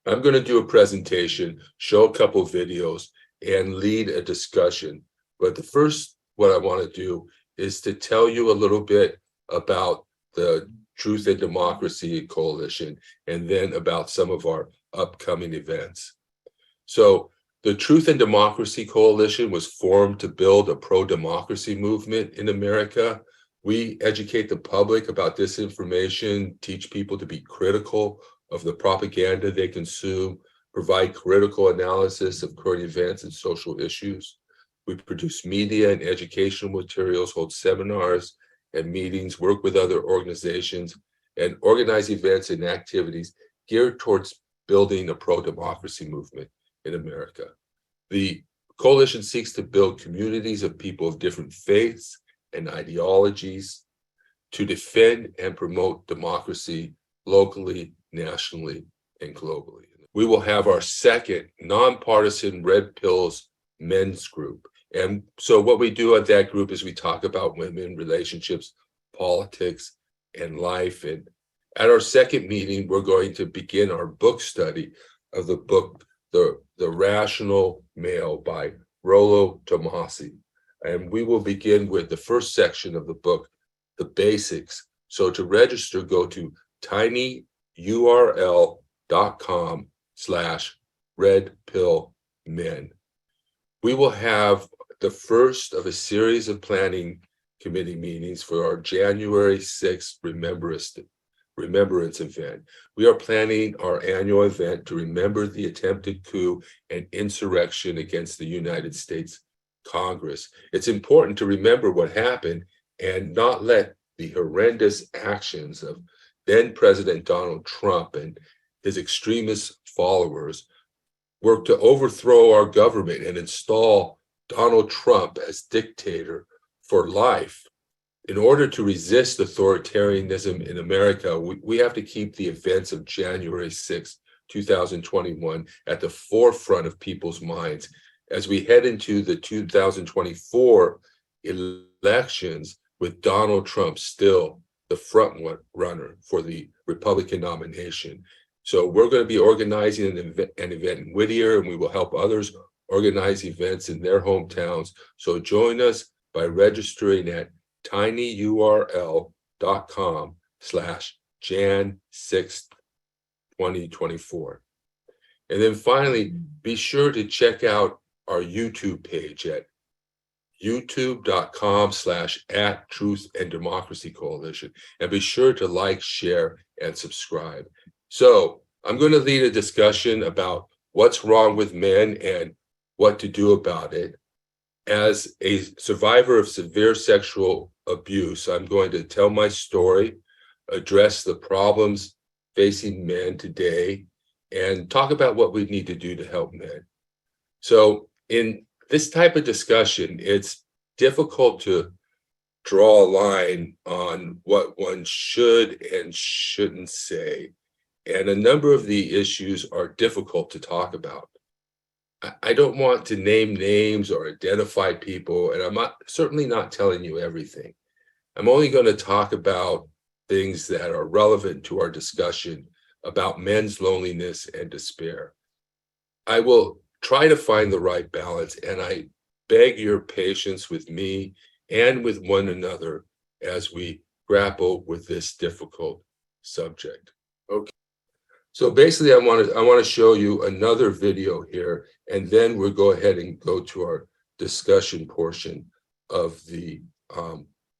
I'm going to do a presentation, show a couple videos, and lead a discussion. But the first, what I want to do is to tell you a little bit about the Truth and Democracy Coalition, and then about some of our upcoming events. So the Truth and Democracy Coalition was formed to build a pro-democracy movement in America. We educate the public about disinformation, teach people to be critical of the propaganda they consume, provide critical analysis of current events and social issues. We produce media and educational materials, hold seminars and meetings, work with other organizations, and organize events and activities geared towards building a pro-democracy movement in America. The coalition seeks to build communities of people of different faiths and ideologies to defend and promote democracy locally, nationally, and globally. We will have our second nonpartisan Red Pills men's group. And so what we do at that group is we talk about women, relationships, politics, and life. And at our second meeting, we're going to begin our book study of the book, The Rational Male by Rollo Tomasi. And we will begin with the first section of the book, The Basics. So to register, go to tinyurl.com/redpillmen. We will have the first of a series of planning committee meetings for our January 6th remembrance event. We are planning our annual event to remember the attempted coup and insurrection against the United States Congress. It's important to remember what happened and not let the horrendous actions of then President Donald Trump and his extremist followers work to overthrow our government and install Donald Trump as dictator for life. In order to resist authoritarianism in America, we have to keep the events of January 6, 2021 at the forefront of people's minds as we head into the 2024 elections with Donald Trump still the front runner for the Republican nomination. So we're going to be organizing an event in Whittier, and we will help others organize events in their hometowns. So join us by registering at tinyurl.com/Jan62024. And then finally, be sure to check out our YouTube page at youtube.com/@Truth and Democracy Coalition. And be sure to like, share, and subscribe. So I'm going to lead a discussion about what's wrong with men and what to do about it. As a survivor of severe sexual abuse, I'm going to tell my story, address the problems facing men today, and talk about what we need to do to help men. So in this type of discussion, it's difficult to draw a line on what one should and shouldn't say. And a number of the issues are difficult to talk about. I don't want to name names or identify people, and I'm certainly not telling you everything. I'm only going to talk about things that are relevant to our discussion about men's loneliness and despair. I will try to find the right balance, and I beg your patience with me and with one another as we grapple with this difficult subject. Okay. So basically, I want to show you another video here, and then we'll go ahead and go to our discussion portion of the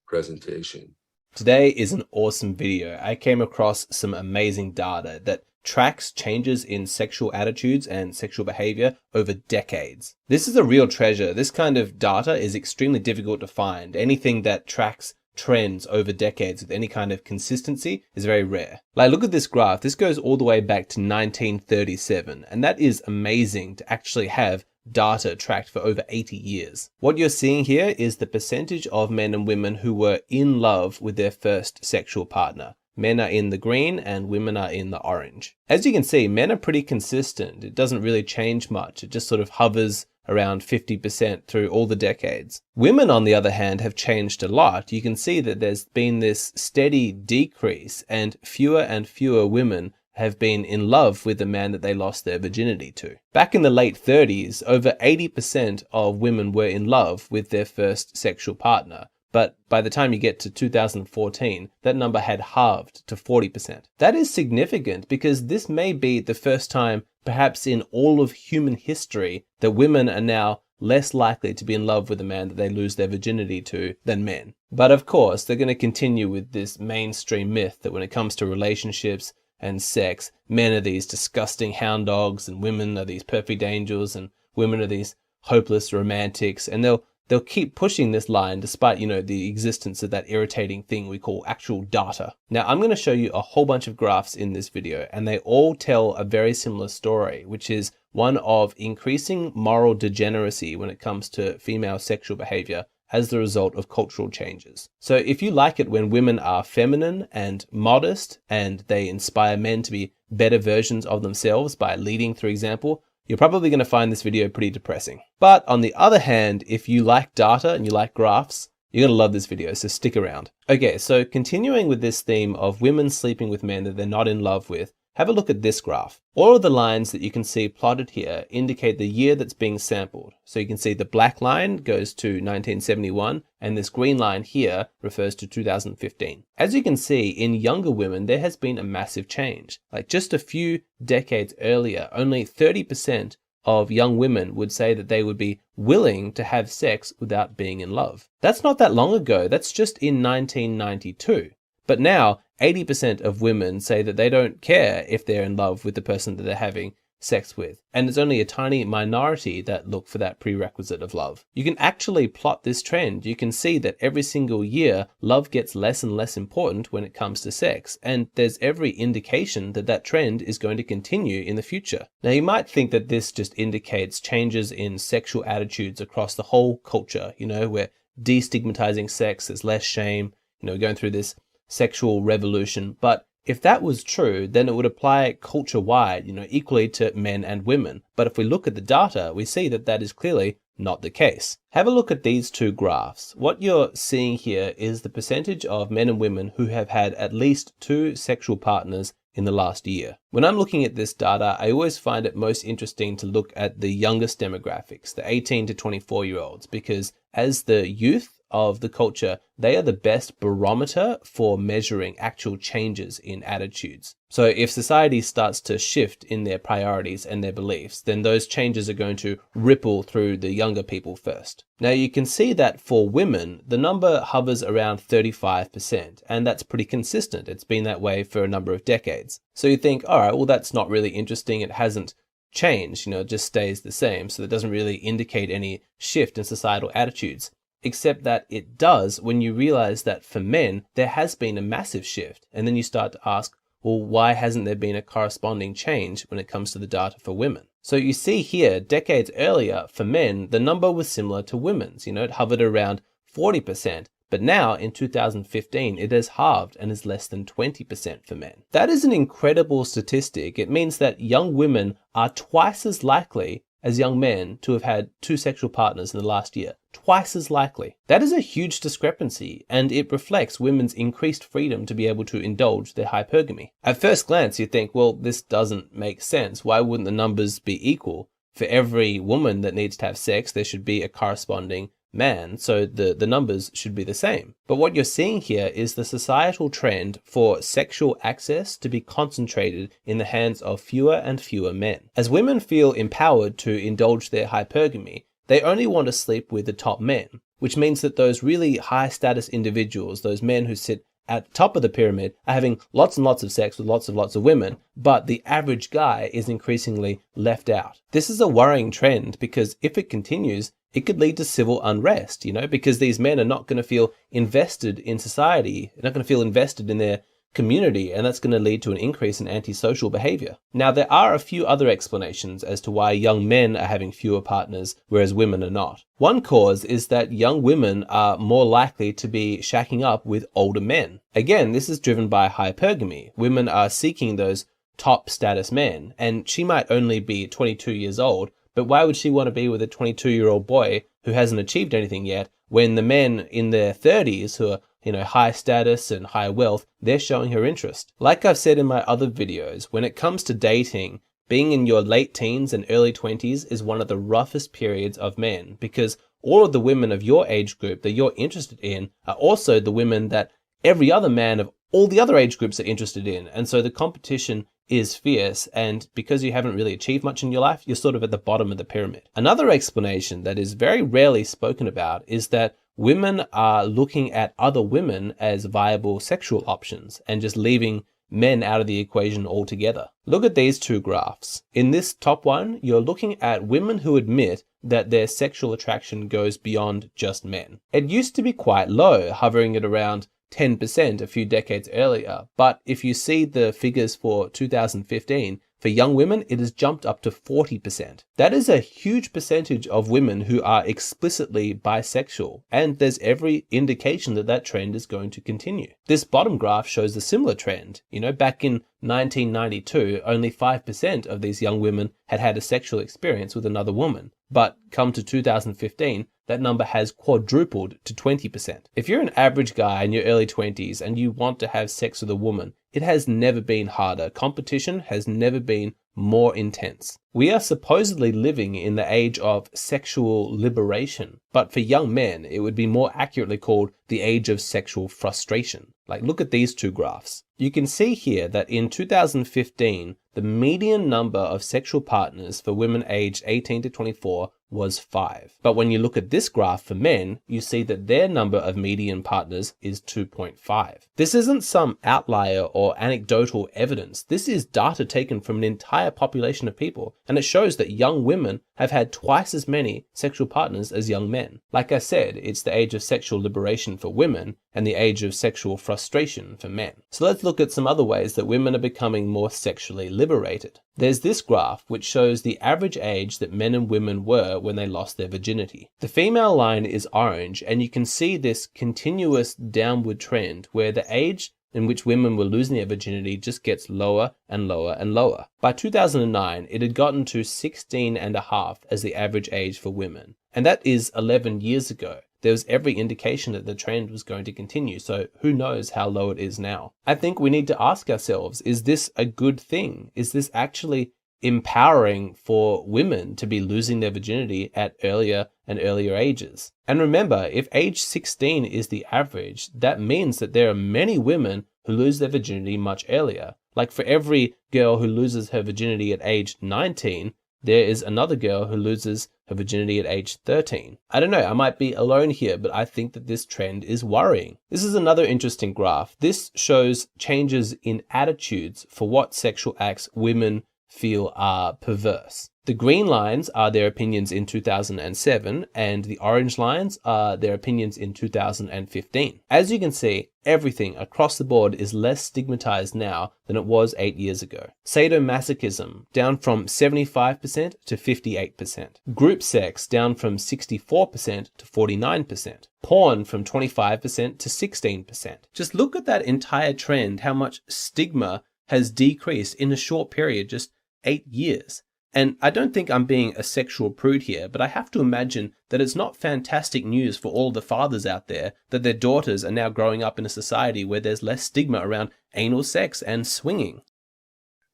presentation. Today is an awesome video. I came across some amazing data that tracks changes in sexual attitudes and sexual behavior over decades. This is a real treasure. This kind of data is extremely difficult to find. Anything that tracks trends over decades with any kind of consistency is very rare. Like, look at this graph. This goes all the way back to 1937, and that is amazing to actually have data tracked for over 80 years. What you're seeing here is the percentage of men and women who were in love with their first sexual partner. Men are in the green and women are in the orange. As you can see, men are pretty consistent. It doesn't really change much. It just sort of hovers around 50% through all the decades. Women, on the other hand, have changed a lot. You can see that there's been this steady decrease and fewer women have been in love with the man that they lost their virginity to. Back in the late 30s, over 80% of women were in love with their first sexual partner. But by the time you get to 2014, that number had halved to 40%. That is significant because this may be the first time, perhaps in all of human history, that women are now less likely to be in love with a man that they lose their virginity to than men. But of course, they're going to continue with this mainstream myth that when it comes to relationships and sex, men are these disgusting hound dogs and women are these perfect angels and women are these hopeless romantics, and they'll keep pushing this line despite, the existence of that irritating thing we call actual data. Now, I'm going to show you a whole bunch of graphs in this video, and they all tell a very similar story, which is one of increasing moral degeneracy when it comes to female sexual behavior as the result of cultural changes. So if you like it when women are feminine and modest and they inspire men to be better versions of themselves by leading through example, you're probably going to find this video pretty depressing. But on the other hand, if you like data and you like graphs, you're going to love this video, so stick around. Okay, so continuing with this theme of women sleeping with men that they're not in love with, have a look at this graph. All of the lines that you can see plotted here indicate the year that's being sampled. So you can see the black line goes to 1971, and this green line here refers to 2015. As you can see, in younger women, there has been a massive change. Like just a few decades earlier, only 30% of young women would say that they would be willing to have sex without being in love. That's not that long ago, that's just in 1992. But now, 80% of women say that they don't care if they're in love with the person that they're having sex with. And it's only a tiny minority that look for that prerequisite of love. You can actually plot this trend. You can see that every single year, love gets less and less important when it comes to sex. And there's every indication that that trend is going to continue in the future. Now, you might think that this just indicates changes in sexual attitudes across the whole culture. We're destigmatizing sex, there's less shame, we're going through this sexual revolution. But if that was true, then it would apply culture-wide, equally to men and women. But if we look at the data, we see that that is clearly not the case. Have a look at these two graphs. What you're seeing here is the percentage of men and women who have had at least 2 sexual partners in the last year. When I'm looking at this data, I always find it most interesting to look at the youngest demographics, the 18 to 24-year-olds, because as the youth of the culture, they are the best barometer for measuring actual changes in attitudes. So if society starts to shift in their priorities and their beliefs, then those changes are going to ripple through the younger people first. Now you can see that for women, the number hovers around 35%, and that's pretty consistent. It's been that way for a number of decades. So you think, all right, well, that's not really interesting. It hasn't changed, it just stays the same. So that doesn't really indicate any shift in societal attitudes. Except that it does when you realize that for men, there has been a massive shift. And then you start to ask, well, why hasn't there been a corresponding change when it comes to the data for women? So you see here, decades earlier, for men, the number was similar to women's. It hovered around 40%. But now, in 2015, it has halved and is less than 20% for men. That is an incredible statistic. It means that young women are twice as likely as young men to have had 2 sexual partners in the last year. Twice as likely. That is a huge discrepancy, and it reflects women's increased freedom to be able to indulge their hypergamy. At first glance, you think, well, this doesn't make sense. Why wouldn't the numbers be equal? For every woman that needs to have sex, there should be a corresponding man, so the numbers should be the same. But what you're seeing here is the societal trend for sexual access to be concentrated in the hands of fewer and fewer men. As women feel empowered to indulge their hypergamy, they only want to sleep with the top men, which means that those really high status individuals, those men who sit at the top of the pyramid, are having lots and lots of sex with lots of women, but the average guy is increasingly left out. This is a worrying trend because if it continues, it could lead to civil unrest, because these men are not going to feel invested in society, they're not going to feel invested in their community, and that's going to lead to an increase in antisocial behavior. Now, there are a few other explanations as to why young men are having fewer partners, whereas women are not. One cause is that young women are more likely to be shacking up with older men. Again, this is driven by hypergamy. Women are seeking those top status men, and she might only be 22 years old, but why would she want to be with a 22-year-old boy who hasn't achieved anything yet when the men in their 30s who are high status and high wealth, they're showing her interest. Like I've said in my other videos, when it comes to dating, being in your late teens and early 20s is one of the roughest periods of men, because all of the women of your age group that you're interested in are also the women that every other man of all the other age groups are interested in. And so the competition is fierce, and because you haven't really achieved much in your life, you're sort of at the bottom of the pyramid. Another explanation that is very rarely spoken about is that women are looking at other women as viable sexual options and just leaving men out of the equation altogether. Look at these two graphs. In this top one, you're looking at women who admit that their sexual attraction goes beyond just men. It used to be quite low, hovering at around 10% a few decades earlier, but if you see the figures for 2015, for young women, it has jumped up to 40%. That is a huge percentage of women who are explicitly bisexual, and there's every indication that that trend is going to continue. This bottom graph shows a similar trend. Back in 1992, only 5% of these young women had had a sexual experience with another woman, but come to 2015, that number has quadrupled to 20%. If you're an average guy in your early 20s and you want to have sex with a woman, it has never been harder. Competition has never been more intense. We are supposedly living in the age of sexual liberation, but for young men, it would be more accurately called the age of sexual frustration. Like, look at these two graphs. You can see here that in 2015, the median number of sexual partners for women aged 18 to 24 was 5. But when you look at this graph for men, you see that their number of median partners is 2.5. This isn't some outlier or anecdotal evidence. This is data taken from an entire population of people, and it shows that young women have had twice as many sexual partners as young men. Like I said, it's the age of sexual liberation for women and the age of sexual frustration for men. So let's look at some other ways that women are becoming more sexually liberated. There's this graph which shows the average age that men and women were when they lost their virginity. The female line is orange, and you can see this continuous downward trend where the age in which women were losing their virginity just gets lower and lower and lower. By 2009, it had gotten to 16 and a half as the average age for women, and that is 11 years ago. There was every indication that the trend was going to continue, so who knows how low it is now. I think we need to ask ourselves, is this a good thing? Is this actually empowering for women to be losing their virginity at earlier and earlier ages? And remember, if age 16 is the average, that means that there are many women who lose their virginity much earlier. Like, for every girl who loses her virginity at age 19, there is another girl who loses her virginity at age 13. I don't know, I might be alone here, but I think that this trend is worrying. This is another interesting graph. This shows changes in attitudes for what sexual acts women feel are perverse. The green lines are their opinions in 2007, and the orange lines are their opinions in 2015. As you can see, everything across the board is less stigmatized now than it was 8 years ago. Sadomasochism, down from 75% to 58%. Group sex, down from 64% to 49%. Porn, from 25% to 16%. Just look at that entire trend, how much stigma has decreased in a short period, just 8 years. And I don't think I'm being a sexual prude here, but I have to imagine that it's not fantastic news for all the fathers out there that their daughters are now growing up in a society where there's less stigma around anal sex and swinging.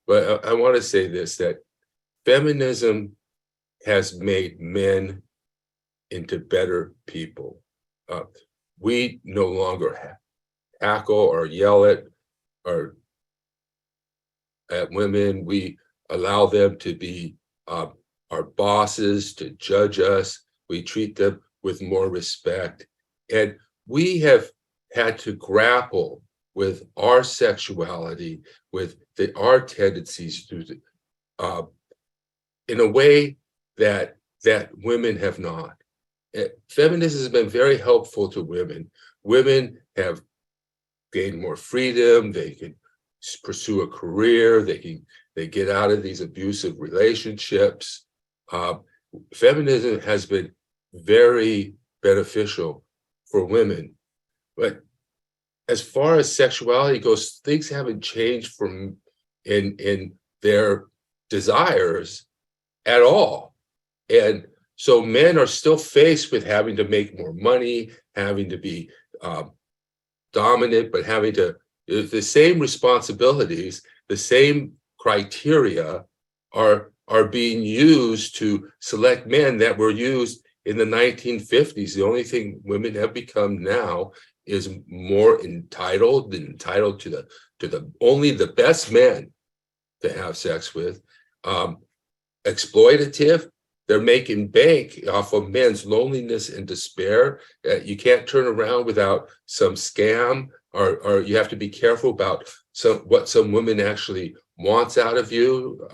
But I want to say this, that feminism has made men into better people. We no longer hackle or yell at women. We allow them to be our bosses, to judge us. We treat them with more respect. And we have had to grapple with our sexuality, with our tendencies in a way that women have not. Feminism has been very helpful to women. Women have gained more freedom. They can pursue a career. They get out of these abusive relationships. Feminism has been very beneficial for women. But as far as sexuality goes, things haven't changed in their desires at all. And so men are still faced with having to make more money, having to be dominant, but having to, the same responsibilities, the same criteria are being used to select men that were used in the 1950s. The only thing women have become now is more entitled to the only the best men to have sex with, exploitative. They're making bank off of men's loneliness and despair. You can't turn around without some scam, or you have to be careful about what some woman actually wants out of you.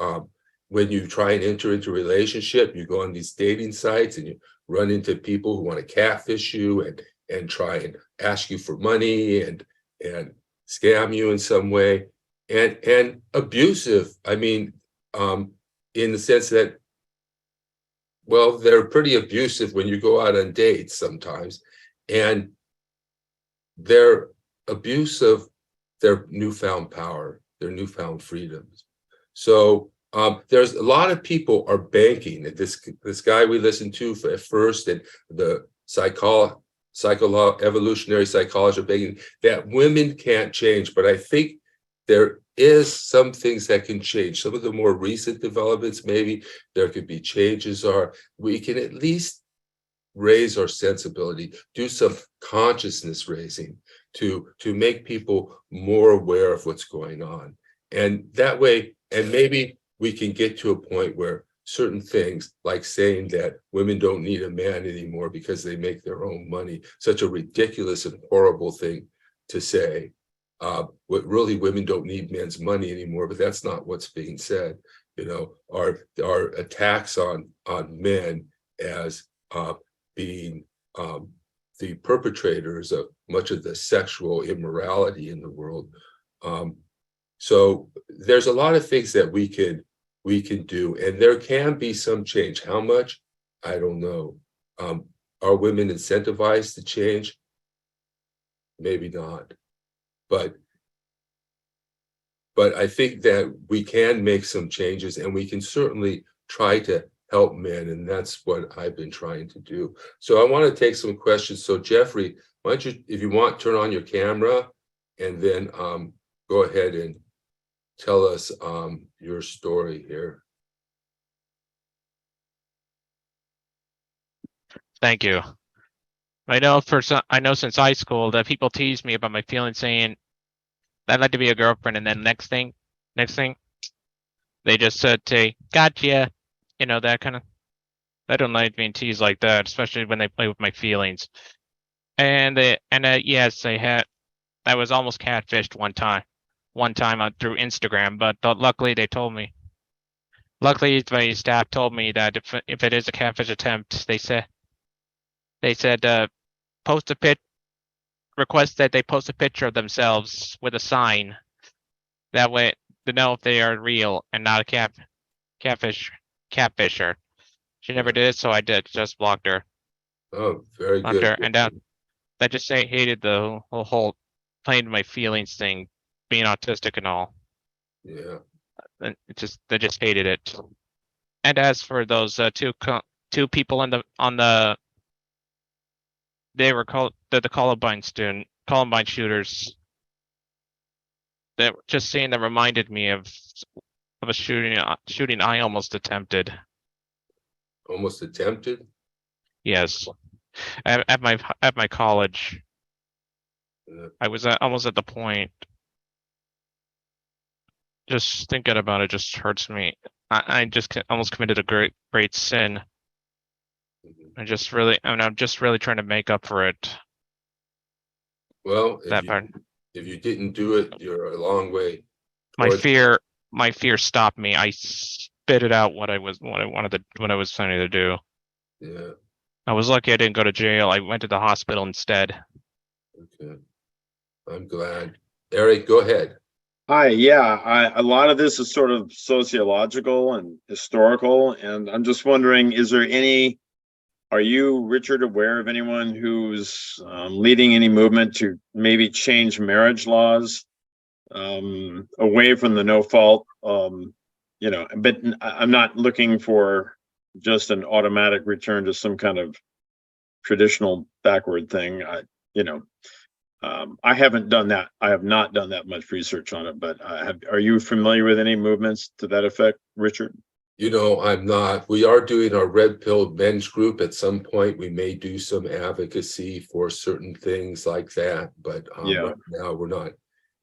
When you try and enter into a relationship, you go on these dating sites and you run into people who want to catfish you and try and ask you for money and scam you in some way, and abusive. I mean, in the sense that, well, they're pretty abusive when you go out on dates sometimes, and they're abusive their newfound power, their newfound freedoms. So there's a lot of people are banking. This guy we listened to at first, and the evolutionary psychology of banking, that women can't change. But I think there is some things that can change. Some of the more recent developments, maybe there could be changes, or we can at least raise our sensibility, do some consciousness raising to make people more aware of what's going on. And that way, and maybe we can get to a point where certain things, like saying that women don't need a man anymore because they make their own money, such a ridiculous and horrible thing to say. What really, women don't need men's money anymore, but that's not what's being said. You know, our attacks on men as being the perpetrators of much of the sexual immorality in the world. So there's a lot of things that we can do, and there can be some change. How much? I don't know. Are women incentivized to change? Maybe not. But I think that we can make some changes, and we can certainly try to help men, and that's what I've been trying to do. So I want to take some questions. So Jeffrey, why don't you, if you want, turn on your camera, and then go ahead and tell us your story here. Thank you. I know since high school that people tease me about my feelings, saying I'd like to be a girlfriend, and then next thing, they just say, "Gotcha," you know, that kind of. I don't like being teased like that, especially when they play with my feelings. And yes, I was almost catfished one time through Instagram, but luckily they told me. Luckily, my staff told me that if it is a catfish attempt, they said request that they post a picture of themselves with a sign. That way to know if they are real and not a catfisher. She never did it, so I just blocked her. Oh, very Blocked good. her, and I just hated the whole playing my feelings thing, being autistic and all. Yeah. And they just hated it. And as for those two people they were called the Columbine shooters. That just seeing them reminded me of a shooting I almost attempted. Almost attempted? Yes, at my college. Yeah. I was almost at the point. Just thinking about it just hurts me. I just almost committed a great sin. Mhm. I'm just really trying to make up for it. Well, Part. If you didn't do it, you're a long way. My fear stopped me. I spit it out what I was planning to do. Yeah. I was lucky I didn't go to jail. I went to the hospital instead. Okay. I'm glad. Eric, go ahead. Hi, yeah, a lot of this is sort of sociological and historical, and I'm just wondering, are you, Richard, aware of anyone who's leading any movement to maybe change marriage laws away from the no fault? But I'm not looking for just an automatic return to some kind of traditional backward thing. I haven't done that. I have not done that much research on it, but are you familiar with any movements to that effect, Richard? I'm not. We are doing our red pill men's group. At some point, we may do some advocacy for certain things like that, but right now we're not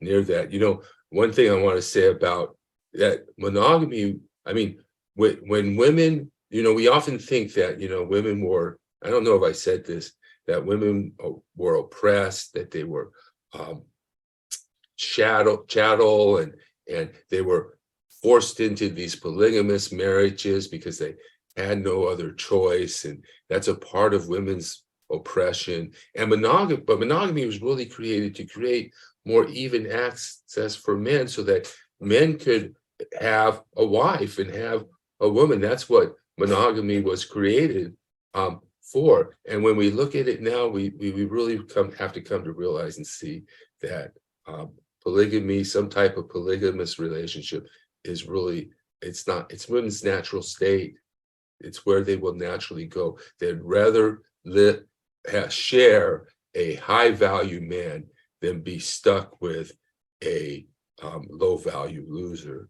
near that. One thing I want to say about that monogamy, I mean, when women, we often think that, women were, I don't know if I said this, that women were oppressed, that they were chattel, and they were forced into these polygamous marriages because they had no other choice, and that's a part of women's oppression. And monogamy was really created to create more even access for men, so that men could have a wife and have a woman. That's what monogamy was created for. And when we look at it now, we really have to come to realize and see that polygamy, some type of polygamous relationship, is really, it's women's natural state. It's where they will naturally go. They'd rather share a high value man than be stuck with a low value loser.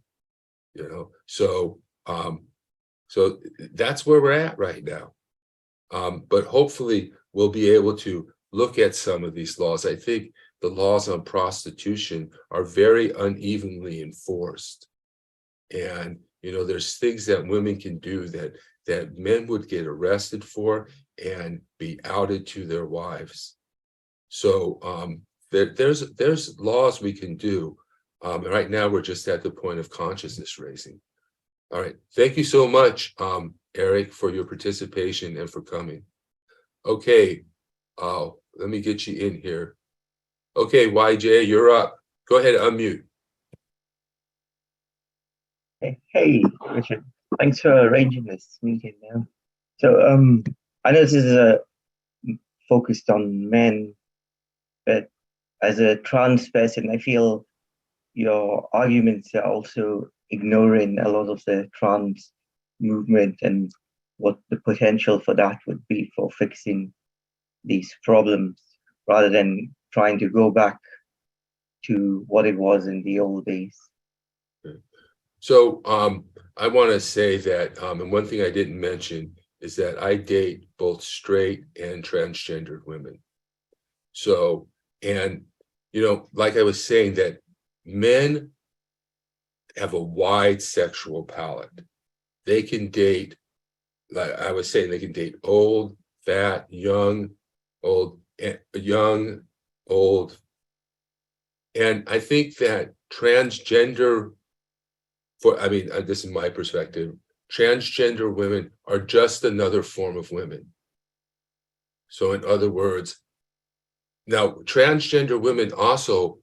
So that's where we're at right now. But hopefully we'll be able to look at some of these laws. I think the laws on prostitution are very unevenly enforced. And, there's things that women can do that men would get arrested for and be outed to their wives. So there's laws we can do. And right now we're just at the point of consciousness raising. All right. Thank you so much, Eric, for your participation and for coming. Okay. Let me get you in here. Okay, YJ, you're up. Go ahead, unmute. Hey, Richard. Thanks for arranging this meeting. So, I know this is focused on men, but as a trans person, I feel your arguments are also ignoring a lot of the trans movement and what the potential for that would be for fixing these problems, rather than trying to go back to what it was in the old days. So I want to say that, and one thing I didn't mention is that I date both straight and transgendered women. So, and, like I was saying, that men have a wide sexual palette. They can date, like I was saying, they can date old, fat, young, old. And I think that transgender, this is my perspective, transgender women are just another form of women. So in other words, now transgender women also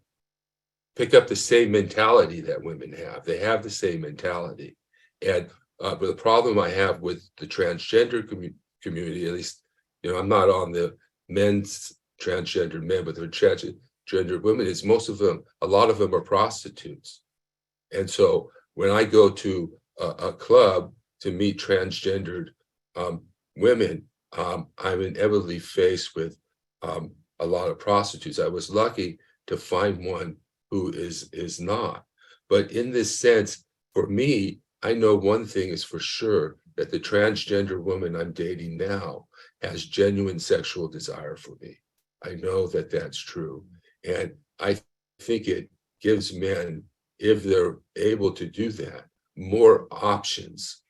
pick up the same mentality that women have. They have the same mentality. And but the problem I have with the transgender community, at least, I'm not on the men's transgender men, but the transgender women, is a lot of them are prostitutes. And so when I go to a club to meet transgendered women, I'm inevitably faced with a lot of prostitutes. I was lucky to find one who is not. But in this sense, for me, I know one thing is for sure, that the transgender woman I'm dating now has genuine sexual desire for me. I know that that's true. And I think it gives men, if they're able to do that, more options.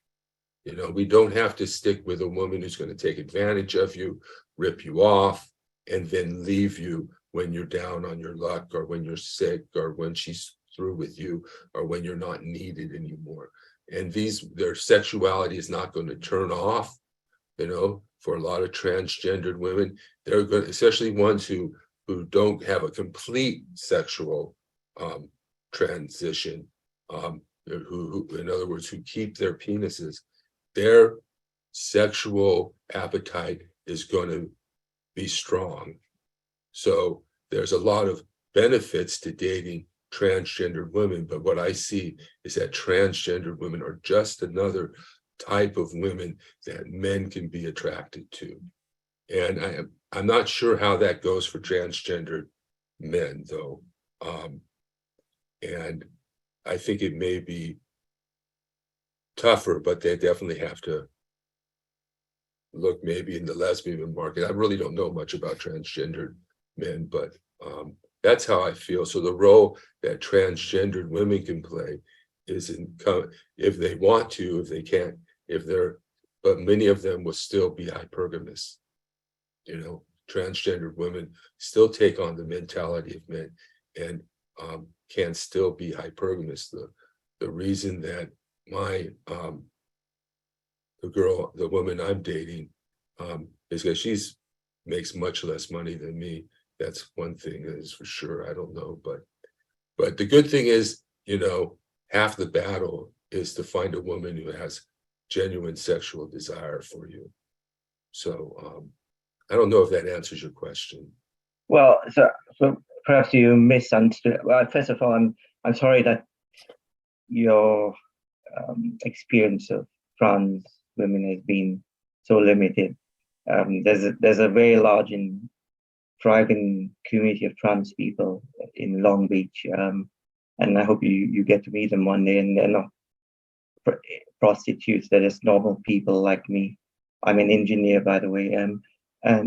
We don't have to stick with a woman who's going to take advantage of you, rip you off, and then leave you when you're down on your luck, or when you're sick, or when she's through with you, or when you're not needed anymore. And their sexuality is not going to turn off, for a lot of transgendered women. They're going, especially ones who don't have a complete sexual transition, who, in other words, who keep their penises, their sexual appetite is going to be strong. So there's a lot of benefits to dating transgendered women, but what I see is that transgendered women are just another type of women that men can be attracted to. And I'm not sure how that goes for transgendered men, though. And I think it may be tougher, but they definitely have to look maybe in the lesbian market. I really don't know much about transgendered men, but that's how I feel. So the role that transgendered women can play is if they want to, if they can't, but many of them will still be hypergamous. You know, transgendered women still take on the mentality of men and can still be hypergamous. The reason that the woman I'm dating is because she's makes much less money than me. That's one thing that is for sure. I don't know, but the good thing is, you know, half the battle is to find a woman who has genuine sexual desire for you. So I don't know if that answers your question. Well, so perhaps you misunderstood. Well, first of all, I'm sorry that your experience of trans women has been so limited. There's a very large and thriving community of trans people in Long Beach, and I hope you get to meet them one day. And they're not prostitutes; they're just normal people like me. I'm an engineer, by the way, and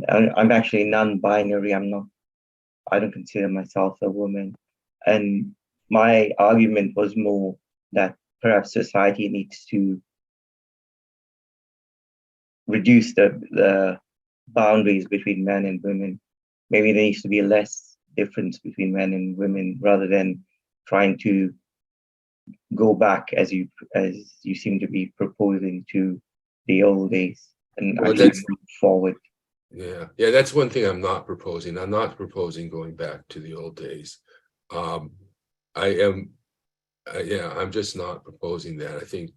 I'm actually non-binary. I don't consider myself a woman. And my argument was more that perhaps society needs to reduce the boundaries between men and women. Maybe there needs to be less difference between men and women rather than trying to go back as you seem to be proposing to the old days and Well, actually move forward. Yeah, that's one thing I'm not proposing. I'm not proposing going back to the old days. I'm just not proposing that. I think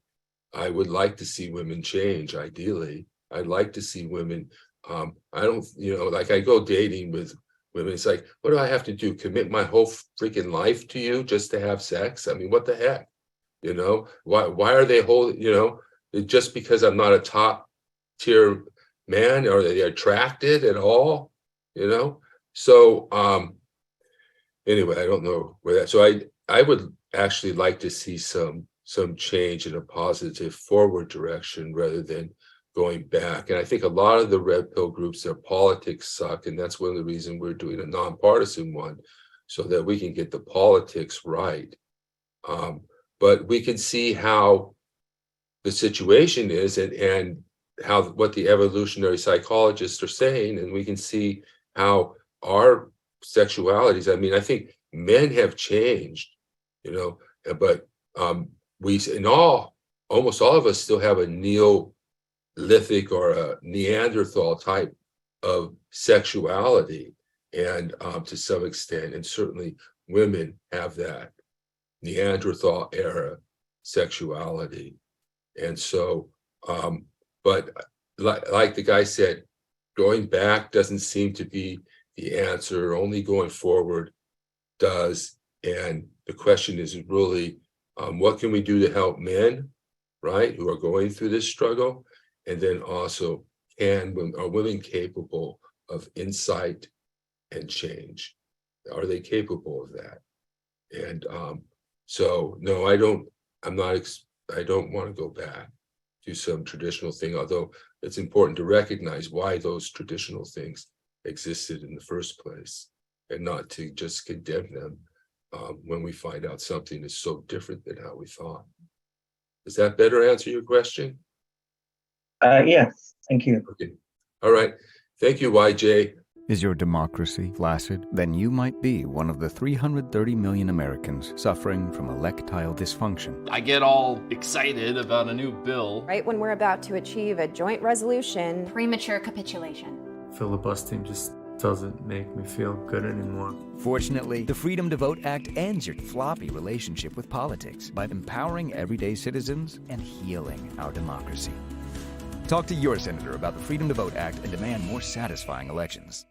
I would like to see women change. Ideally, I'd like to see women. I don't, like I go dating with women. It's like, what do I have to do? Commit my whole freaking life to you just to have sex? I mean, what the heck? Why are they holding? Just because I'm not a top tier man, are they attracted at all? So anyway, I don't know where that. So I would actually like to see some change in a positive forward direction rather than going back. And I think a lot of the red pill groups, their politics suck, and that's one of the reasons we're doing a nonpartisan one, so that we can get the politics right. But we can see how the situation is and what the evolutionary psychologists are saying, and we can see how our sexualities. I mean, I think men have changed, but almost all of us still have a Neolithic or a Neanderthal type of sexuality, and to some extent, and certainly women have that Neanderthal era sexuality. And so, but like the guy said, going back doesn't seem to be the answer. Only going forward does. And the question is really, what can we do to help men, right, who are going through this struggle? And then also, are women capable of insight and change? Are they capable of that? And so, no, I don't want to go back to some traditional thing, although it's important to recognize why those traditional things existed in the first place, and not to just condemn them when we find out something is so different than how we thought. Does that better answer your question? Yes, thank you. Okay. All right. Thank you, YJ. Is your democracy flaccid? Then you might be one of the 330 million Americans suffering from electile dysfunction. I get all excited about a new bill. Right when we're about to achieve a joint resolution. Premature capitulation. Filibustering just doesn't make me feel good anymore. Fortunately, the Freedom to Vote Act ends your floppy relationship with politics by empowering everyday citizens and healing our democracy. Talk to your senator about the Freedom to Vote Act and demand more satisfying elections.